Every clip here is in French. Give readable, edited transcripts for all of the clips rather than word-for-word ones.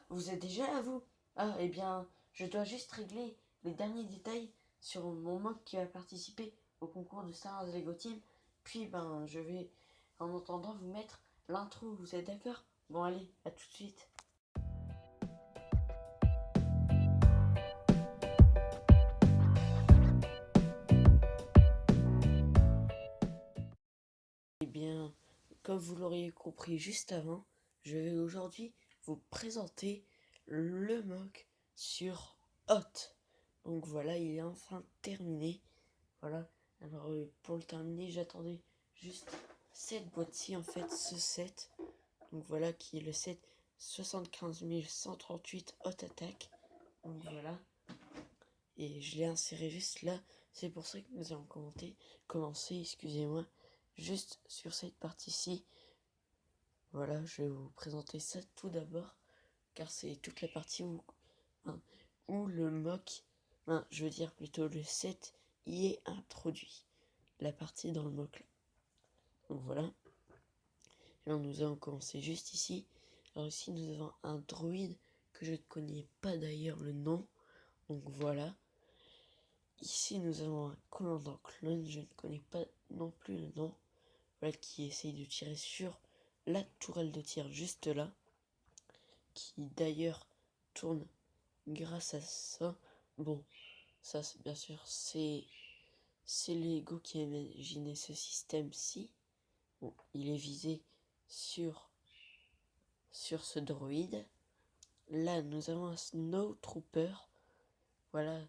vous êtes déjà là, vous? Ah, eh bien, je dois juste régler les derniers détails sur mon mock qui va participer au concours de Star Wars Lego Team. Puis, je vais, en entendant, vous mettre l'intro. Vous êtes d'accord? Bon, allez, à tout de suite. Eh bien, comme vous l'auriez compris juste avant, je vais aujourd'hui vous présenter le mock sur Hot. Donc voilà, il est enfin terminé. Voilà, alors pour le terminer, j'attendais juste cette boîte-ci, en fait, ce set. Donc voilà, qui est le set 75 138 Hot Attack. Donc voilà, et je l'ai inséré juste là. C'est pour ça que nous allons commencer, excusez-moi, juste sur cette partie-ci. Voilà, je vais vous présenter ça tout d'abord, car c'est toute la partie hein, où le mock, je veux dire plutôt le set, y est introduit. La partie dans le mock là. Donc voilà. Et là, nous allons commencer juste ici. Alors ici, nous avons un droïde que je ne connais pas d'ailleurs le nom. Donc voilà. Ici, nous avons un commandant clone, je ne connais pas non plus le nom. Voilà, qui essaye de tirer sur la tourelle de tir juste là. Qui d'ailleurs tourne grâce à ça. Bon, ça bien sûr, c'est Lego qui a imaginé ce système-ci. Bon, il est visé sur ce droïde. Là, nous avons un Snow Trooper. Voilà.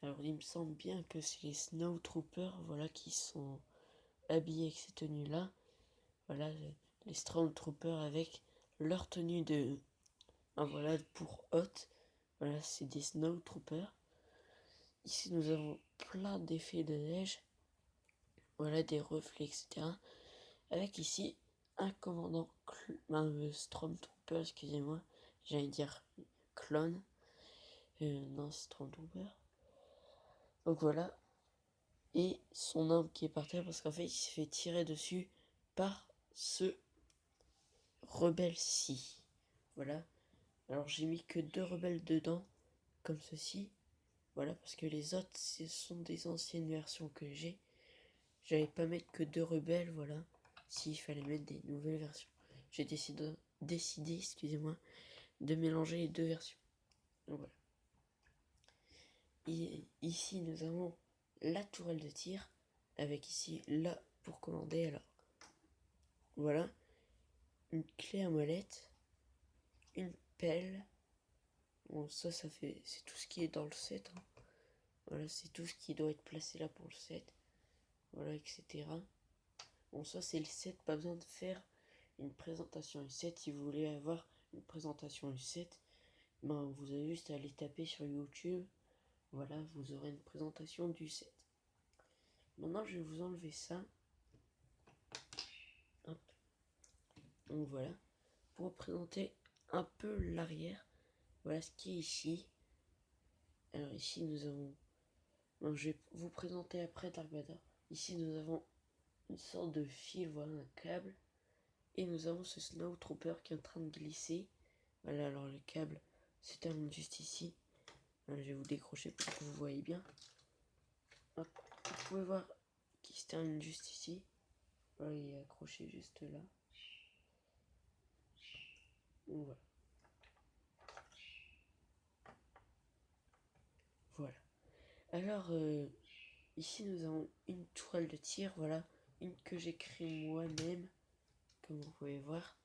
Alors, il me semble bien que c'est les Snow Troopers, voilà, qui sont habillés avec ces tenues-là. Voilà, les Stormtroopers avec leur tenue de... voilà, pour Hot. Voilà, c'est des Snow Troopers. Ici, nous avons plein d'effets de neige. Voilà, des reflets, etc. Avec ici un commandant Stormtrooper, excusez-moi, j'allais dire clone. Non, Stormtrooper. Donc voilà. Et son arme qui est par terre parce qu'en fait il s'est fait tirer dessus par ce rebelle-ci. Voilà. Alors j'ai mis que 2 rebelles dedans, comme ceci. Voilà, parce que les autres, ce sont des anciennes versions que j'ai. J'allais pas mettre que 2 rebelles, voilà. S'il fallait mettre des nouvelles versions. J'ai décidé, excusez-moi, de mélanger les 2 versions. Donc voilà. Et ici, nous avons la tourelle de tir, avec ici là pour commander. Alors, voilà. Une clé à molette, une pelle. Bon, ça fait, c'est tout ce qui est dans le set. Hein. Voilà, c'est tout ce qui doit être placé là pour le set. Voilà, etc. Bon, ça c'est le set, pas besoin de faire une présentation U7. Si vous voulez avoir une présentation U7, vous avez juste à aller taper sur YouTube. Voilà, vous aurez une présentation du set. Maintenant, je vais vous enlever ça. Hop. Donc voilà, pour présenter un peu l'arrière. Voilà ce qui est ici. Alors ici, nous avons... je vais vous présenter après Dark Vador. Ici, nous avons une sorte de fil, voilà, un câble. Et nous avons ce Snow Trooper qui est en train de glisser. Voilà, alors le câble se termine juste ici. Voilà, je vais vous décrocher pour que vous voyez bien. Hop. Vous pouvez voir qu'il se termine juste ici. Voilà, il est accroché juste là. Donc voilà. Voilà. Alors, ici nous avons une tourelle de tir, voilà. Une que j'ai créée moi-même, comme vous pouvez voir.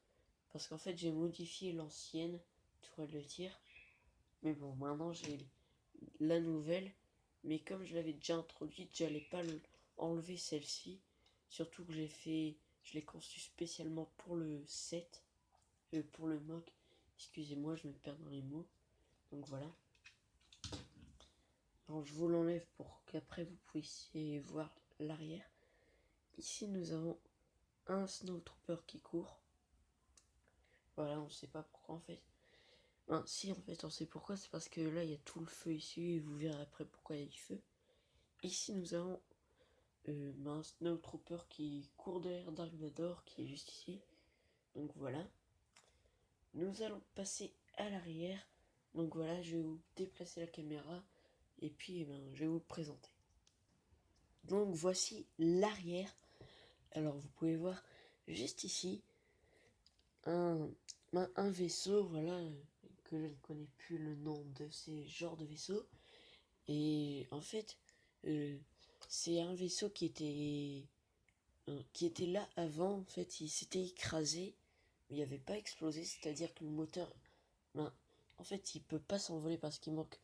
Parce qu'en fait, j'ai modifié l'ancienne tourelle de tir. Mais bon, maintenant j'ai la nouvelle. Mais comme je l'avais déjà introduite, j'allais pas enlever celle-ci. Surtout que je l'ai conçue spécialement pour le set, pour le mock. Excusez-moi, je me perds dans les mots. Donc voilà. Alors je vous l'enlève pour qu'après vous puissiez voir l'arrière. Ici nous avons un Snow Trooper qui court. Voilà, on ne sait pas pourquoi en fait. Si en fait on sait pourquoi, c'est parce que là il y a tout le feu ici et vous verrez après pourquoi il y a du feu. Ici nous avons un Snow Trooper qui court derrière Dark Vador qui est juste ici. Donc voilà. Nous allons passer à l'arrière. Donc voilà, je vais vous déplacer la caméra et puis je vais vous le présenter. Donc voici l'arrière. Alors vous pouvez voir juste ici un vaisseau, voilà, que je ne connais plus le nom de ces genres de vaisseaux. Et en fait, c'est un vaisseau qui était là avant. En fait, il s'était écrasé, mais il n'avait pas explosé, c'est-à-dire que le moteur, ben, en fait, il peut pas s'envoler parce qu'il manque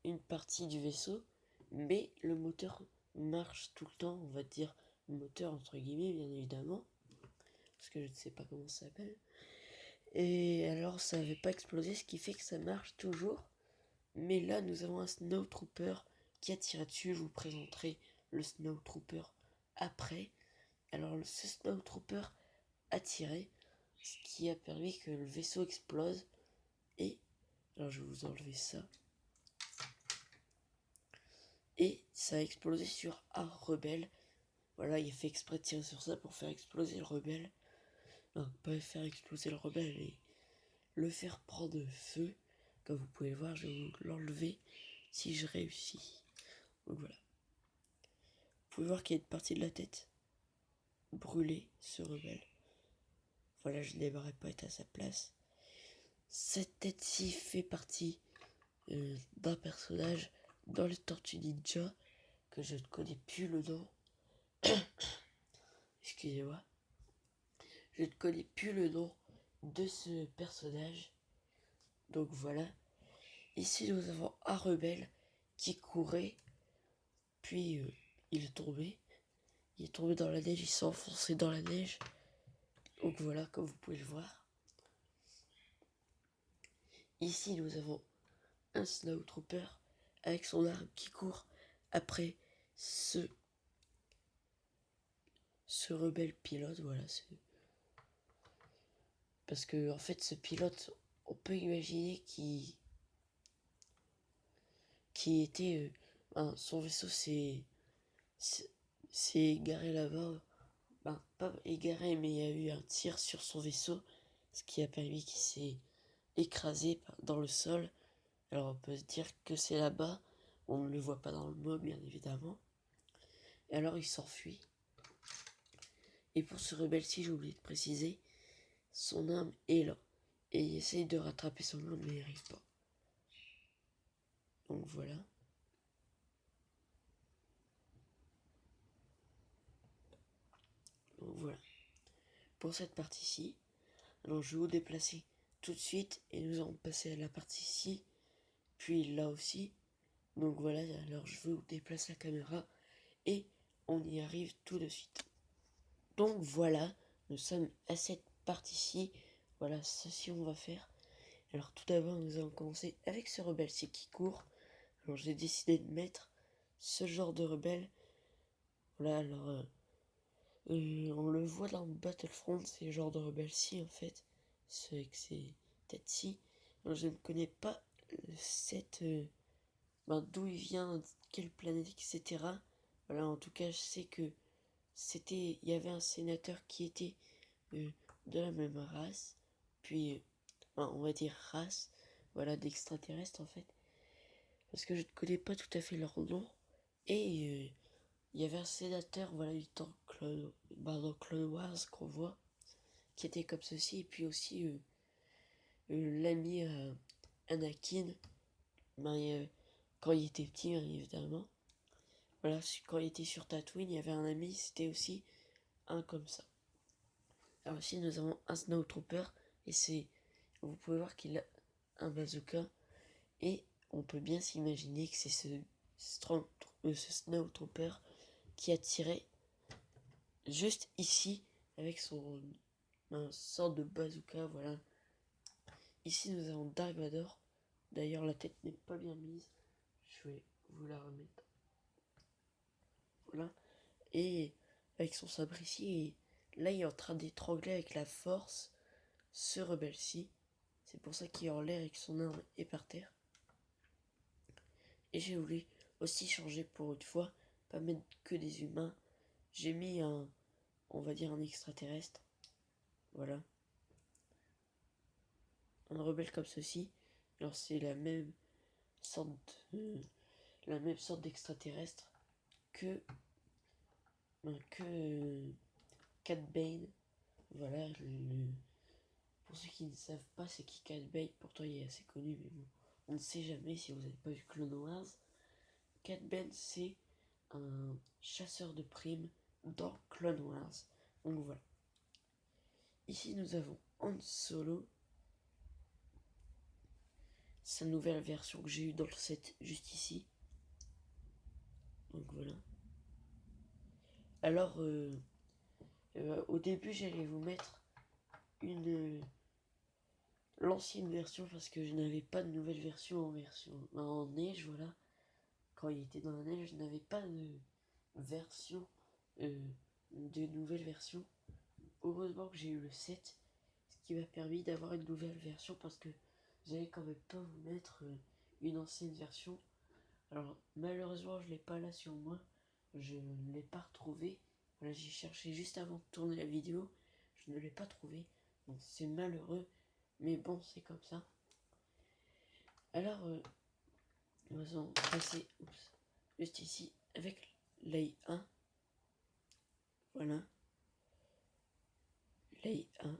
une partie du vaisseau, mais le moteur marche tout le temps, on va dire le moteur entre guillemets, bien évidemment, parce que je ne sais pas comment ça s'appelle. Et alors, ça n'avait pas explosé, ce qui fait que ça marche toujours. Mais là, nous avons un Snowtrooper qui a tiré dessus. Je vous présenterai le Snowtrooper après. Alors, ce Snowtrooper a tiré, ce qui a permis que le vaisseau explose. Et, alors je vais vous enlever ça. Et ça a explosé sur un rebelle. Voilà, il a fait exprès de tirer sur ça pour faire exploser le rebelle. Non, pas faire exploser le rebelle, mais le faire prendre feu. Comme vous pouvez le voir, je vais vous l'enlever si je réussis. Donc voilà. Vous pouvez voir qu'il y a une partie de la tête brûlée, ce rebelle. Voilà, je n'aimerais pas être à sa place. Cette tête-ci fait partie d'un personnage dans les Tortues Ninja que je ne connais plus le nom. Excusez-moi. Je ne connais plus le nom de ce personnage. Donc voilà. Ici, nous avons un rebelle qui courait. Puis, il est tombé. Il est tombé dans la neige. Il s'est enfoncé dans la neige. Donc voilà, comme vous pouvez le voir. Ici, nous avons un Snowtrooper avec son arme qui court après ce rebelle pilote. Voilà. Parce que, en fait, ce pilote, on peut imaginer qui était. Son vaisseau s'est égaré là-bas. Pas égaré, mais il y a eu un tir sur son vaisseau, ce qui a permis qu'il s'est écrasé dans le sol. Alors on peut se dire que c'est là-bas. On ne le voit pas dans le mot, bien évidemment. Et alors il s'enfuit. Et pour ce rebelle-ci, j'ai oublié de préciser, son arme est là. Et il essaye de rattraper son arme, mais il n'y arrive pas. Donc voilà. Donc voilà. Pour cette partie-ci, alors je vais vous déplacer tout de suite et nous allons passer à la partie-ci, puis là aussi. Donc voilà, alors je vous déplace la caméra et on y arrive tout de suite. Donc voilà, nous sommes à cette partie-ci. Voilà, ceci on va faire. Alors tout d'abord, nous allons commencer avec ce rebelle-ci qui court. Alors j'ai décidé de mettre ce genre de rebelle. Voilà, alors on le voit dans Battlefront, c'est le genre de rebelle-ci en fait. Avec ces têtes-ci. Alors je ne connais pas cette... d'où il vient, quelle planète, etc. Voilà, en tout cas, je sais que il y avait un sénateur qui était de la même race, puis, on va dire race, voilà, d'extraterrestres en fait, parce que je ne connais pas tout à fait leur nom, et il y avait un sénateur, voilà, du temps dans Clone Wars qu'on voit, qui était comme ceci, et puis aussi l'ami Anakin, quand il était petit, bien évidemment. Voilà, quand il était sur Tatooine, il y avait un ami, c'était aussi un comme ça. Alors ici, nous avons un Snowtrooper, et vous pouvez voir qu'il a un bazooka, et on peut bien s'imaginer que c'est ce Snowtrooper qui a tiré juste ici, avec un sort de bazooka, voilà. Ici, nous avons Dark Vador. D'ailleurs, la tête n'est pas bien mise. Je vais vous la remettre. Voilà. Et avec son sabre ici, et là il est en train d'étrangler avec la force ce rebelle-ci. C'est pour ça qu'il est en l'air et que son arme est par terre. Et j'ai voulu aussi changer pour une fois, pas mettre que des humains. J'ai mis on va dire un extraterrestre. Voilà. un rebelle comme ceci. Alors c'est la même sorte d'extraterrestre que Cat Bane. Voilà, pour ceux qui ne savent pas c'est qui Cat Bane, pourtant il est assez connu, mais bon, on ne sait jamais si vous n'avez pas vu Clone Wars. Cat Bane c'est un chasseur de primes dans Clone Wars. Donc voilà. Ici nous avons Han Solo, sa nouvelle version que j'ai eue dans le set juste ici. Donc voilà. Alors au début j'allais vous mettre l'ancienne version parce que je n'avais pas de nouvelle version en neige, voilà. Quand il était dans la neige, je n'avais pas de version de nouvelle version. Heureusement que j'ai eu le 7, ce qui m'a permis d'avoir une nouvelle version parce que j'allais quand même pas vous mettre une ancienne version. Alors malheureusement je l'ai pas là sur moi, je ne l'ai pas retrouvé. Voilà, j'ai cherché juste avant de tourner la vidéo, je ne l'ai pas trouvé. Donc c'est malheureux, mais bon c'est comme ça. Alors nous allons passer juste ici avec l'œil 1. Voilà. L'œil 1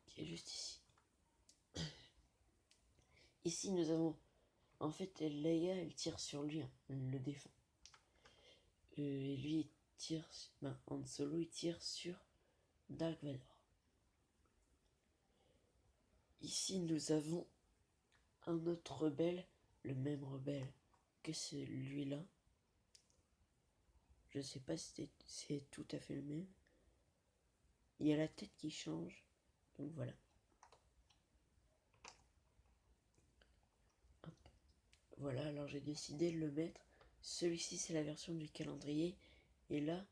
qui est juste ici. Ici nous avons en fait Leia, elle tire sur lui, hein, elle le défend. Et lui il tire, Han Solo il tire sur Dark Vador. Ici nous avons un autre rebelle, le même rebelle que celui-là. Je sais pas si c'est tout à fait le même. Il y a la tête qui change, donc voilà. Hop. Voilà, alors j'ai décidé de le mettre. Celui-ci c'est la version du calendrier, et là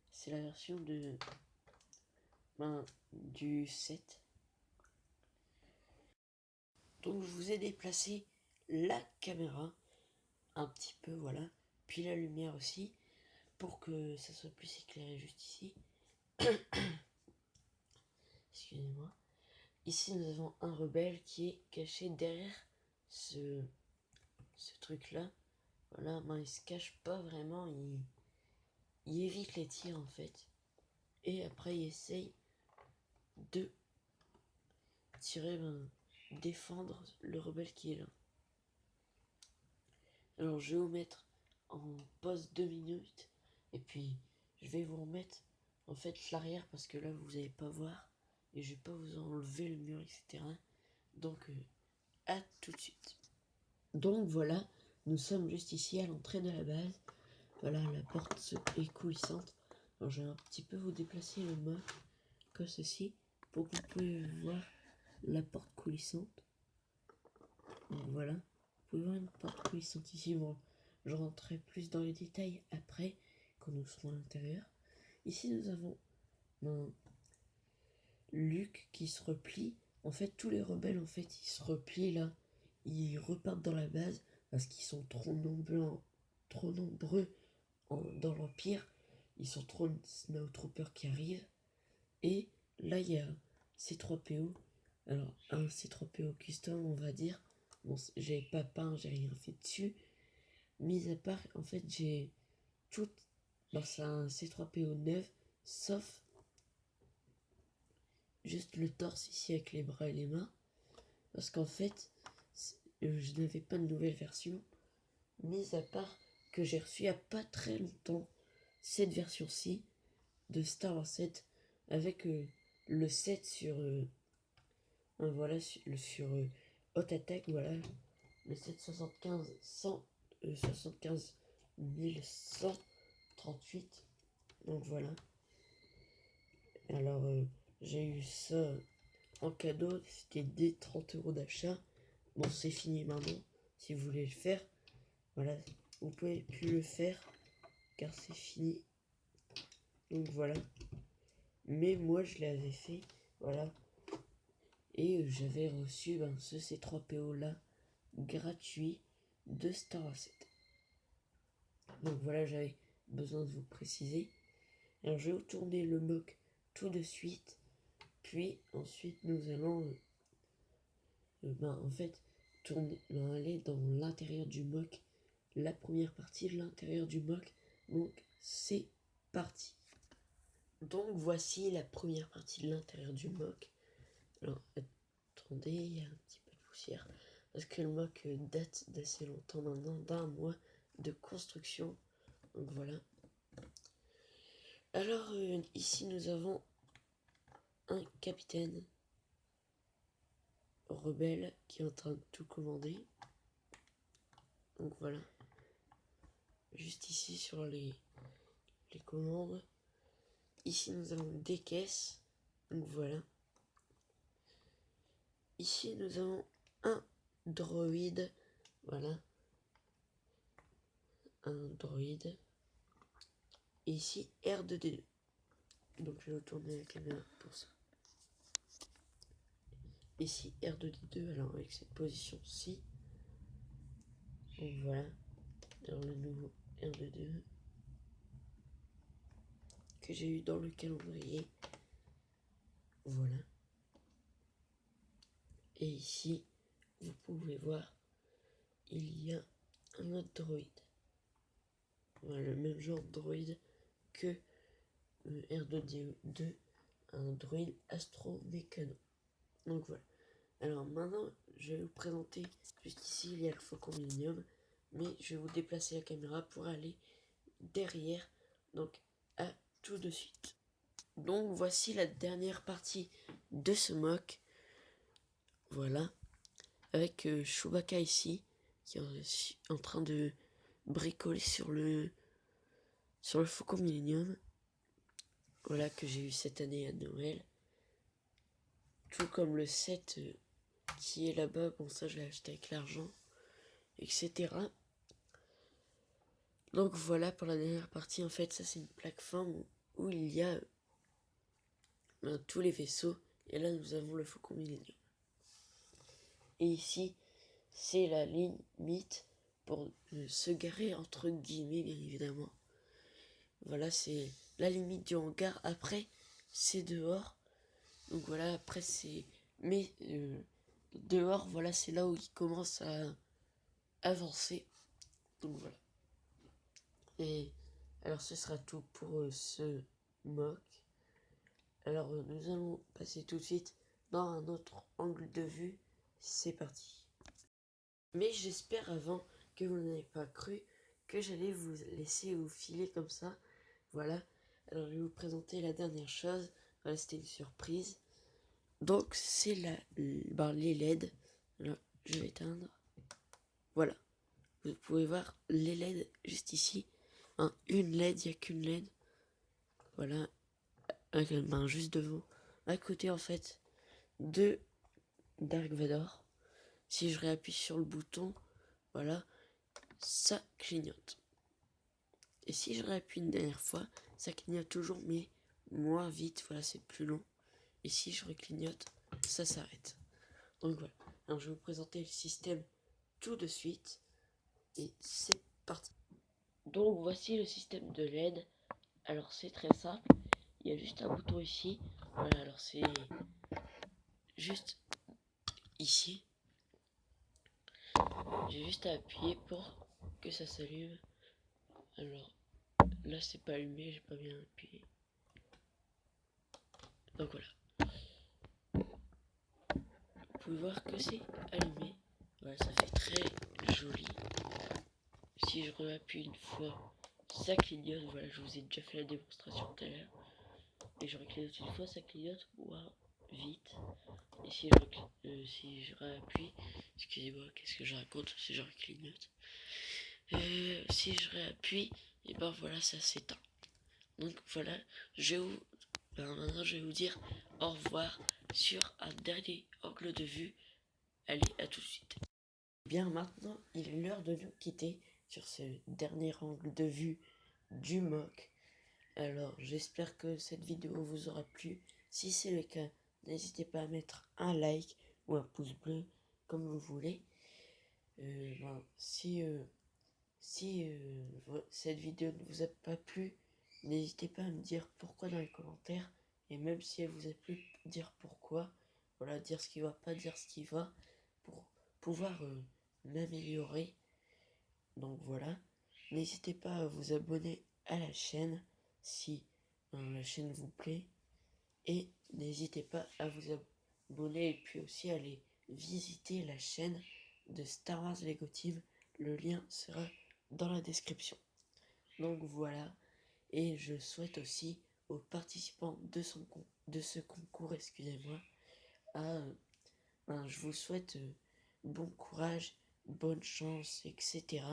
c'est la version du 7. Donc je vous ai déplacé la caméra un petit peu, voilà, puis la lumière aussi, pour que ça soit plus éclairé juste ici. Excusez-moi. Ici nous avons un rebelle qui est caché derrière ce truc-là. Voilà, il se cache pas vraiment, il évite les tirs en fait. Et après il essaye de tirer, défendre le rebelle qui est là. Alors je vais vous mettre en pause 2 minutes et puis je vais vous remettre en fait l'arrière parce que là vous n'allez pas voir et je vais pas vous enlever le mur, etc. Donc à tout de suite. Donc voilà, nous sommes juste ici à l'entrée de la base. Voilà, la porte est coulissante. Alors je vais un petit peu vous déplacer le mot comme ceci pour que vous puissiez voir la porte coulissante. Donc voilà, vous pouvez voir une porte coulissante ici. Bon, je rentrerai plus dans les détails après quand nous serons à l'intérieur. Ici nous avons Luke qui se replie. En fait tous les rebelles en fait ils se replient là. Ils repartent dans la base parce qu'ils sont trop nombreux dans l'Empire. Ils sont trop de Snowtroopers qui arrivent. Et là il y a C3PO. Alors un C3PO custom on va dire. Bon, j'ai pas peint, j'ai rien fait dessus. Mis à part, en fait, j'ai tout. Bon, c'est un C3PO 9, sauf juste le torse ici avec les bras et les mains. Parce qu'en fait, je n'avais pas de nouvelle version. Mis à part que j'ai reçu il n'y a pas très longtemps cette version-ci de Star Wars 7 avec le 7 sur. Voilà, sur Haute Attaque, voilà. Le 775 75 1138. Donc voilà. Alors j'ai eu ça en cadeau. C'était des 30 € d'achat. Bon, c'est fini maintenant. Si vous voulez le faire, voilà. Vous pouvez plus le faire car c'est fini. Donc voilà. Mais moi je l'avais fait. Voilà. Et j'avais reçu ce C3PO là gratuit de Star Wars 7. Donc voilà, j'avais besoin de vous préciser. Alors je vais vous tourner le mock tout de suite. Puis ensuite nous allons en fait, aller dans l'intérieur du mock, la première partie de l'intérieur du mock. Donc c'est parti. Donc voici la première partie de l'intérieur du mock. Alors attendez, il y a un petit peu de poussière parce que le mock date d'assez longtemps maintenant, d'un mois de construction. Donc voilà. Alors ici nous avons un capitaine rebelle qui est en train de tout commander. Donc voilà. Juste ici sur les commandes. Ici nous avons des caisses. Donc voilà. Ici nous avons un droïde. Voilà. Un droïde. Et ici R2D2. Donc je vais tourner la caméra pour ça. Ici R2D2, alors avec cette position-ci. Donc voilà. Alors le nouveau R2D2 que j'ai eu dans le calendrier. Voilà. Et ici, vous pouvez voir, il y a un autre droïde. Voilà, le même genre de droïde que le R2D2, un droïde astro-mécano. Donc voilà. Alors maintenant, je vais vous présenter, juste ici, il y a le Faucon Millenium, mais je vais vous déplacer la caméra pour aller derrière. Donc à tout de suite. Donc voici la dernière partie de ce mock. Voilà. Avec Chewbacca ici, qui est en train de bricoler sur le Faucon Millenium. Voilà, que j'ai eu cette année à Noël. Tout comme le set qui est là-bas. Bon, ça, je l'ai acheté avec l'argent, etc. Donc voilà pour la dernière partie. En fait, ça, c'est une plateforme où il y a tous les vaisseaux. Et là, nous avons le Faucon Millenium. Et ici, c'est la limite pour se garer, entre guillemets, bien évidemment. Voilà, c'est la limite du hangar. Après, c'est dehors. Donc voilà, après, c'est... Mais dehors, voilà, c'est là où il commence à avancer. Donc voilà. Et alors, ce sera tout pour ce mock. Alors, nous allons passer tout de suite dans un autre angle de vue. C'est parti. Mais j'espère avant que vous n'avez pas cru que j'allais vous laisser vous filer comme ça. Voilà. Alors, je vais vous présenter la dernière chose. Voilà, c'était une surprise. Donc, c'est les LED. Alors, je vais éteindre. Voilà. Vous pouvez voir les LED juste ici. Une LED, il n'y a qu'une LED. Voilà. Avec la main juste devant. À côté, en fait, de Dark Vador. Si je réappuie sur le bouton, voilà, ça clignote. Et si je réappuie une dernière fois, ça clignote toujours, mais moins vite. Voilà, c'est plus long. Et si je reclignote, ça s'arrête. Donc voilà. Alors, je vais vous présenter le système tout de suite. Et c'est parti. Donc voici le système de LED. Alors c'est très simple. Il y a juste un bouton ici. Voilà, alors c'est juste ici. J'ai juste à appuyer pour que ça s'allume. Alors là c'est pas allumé, j'ai pas bien appuyé. Donc voilà. Vous pouvez voir que c'est allumé. Voilà, ça fait très joli. Si je réappuie une fois, ça clignote. Voilà, je vous ai déjà fait la démonstration tout à l'heure. Et je reclignote une fois, ça clignote. Waouh, vite. Et si je réappuie, excusez-moi, qu'est-ce que je raconte si je reclignote. Si je réappuie, et ben voilà, ça s'éteint. Donc voilà, maintenant je vais vous dire au revoir sur un dernier angle de vue. Allez, à tout de suite. Bien, maintenant, il est l'heure de nous quitter sur ce dernier angle de vue du mock. Alors, j'espère que cette vidéo vous aura plu. Si c'est le cas, n'hésitez pas à mettre un like ou un pouce bleu, comme vous voulez. Si cette vidéo ne vous a pas plu, n'hésitez pas à me dire pourquoi dans les commentaires. Et même si elle vous a plu, dire pourquoi. Voilà, dire ce qui va, pas dire ce qui va. pouvoir m'améliorer. Donc voilà, n'hésitez pas à vous abonner à la chaîne si la chaîne vous plaît. Et n'hésitez pas à vous abonner et puis aussi à aller visiter la chaîne de Star Wars Lego Team. Le lien sera dans la description. Donc voilà, et je souhaite aussi aux participants de ce concours, excusez-moi, je vous souhaite bon courage, bonne chance, etc.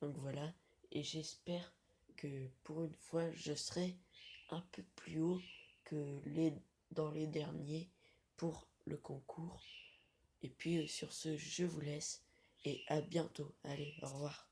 Donc voilà, et j'espère que pour une fois, je serai un peu plus haut que dans les derniers pour le concours. Et puis sur ce, je vous laisse et à bientôt. Allez, au revoir.